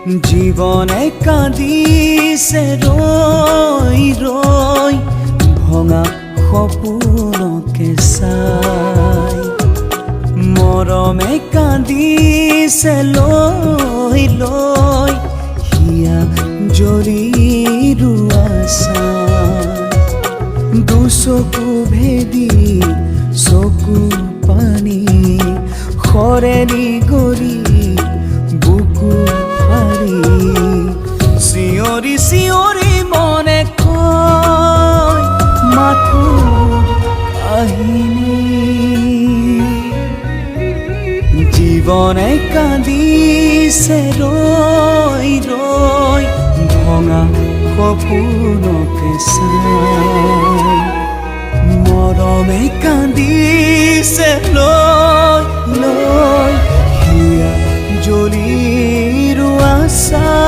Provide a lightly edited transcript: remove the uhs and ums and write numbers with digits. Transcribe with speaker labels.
Speaker 1: জীৱনে কান্দিছে ৰৈ ৰৈ ভঙা সপোনকে চাই মৰমে কান্দিছে লৈ লৈ হিয়া জৰিৰ আশাই দুচকু ভেদি চকু পানী সৰেলি গৰি বুকু ফাৰি চিঞৰি চিঞৰি মনে কয় মাথো কাহিনী জীৱনে কান্দিছে ৰৈ ৰৈ ভঙা সপোনকে চাই মৰমে কান্দিছে লৈ লৈ হিয়া জলিৰ আশা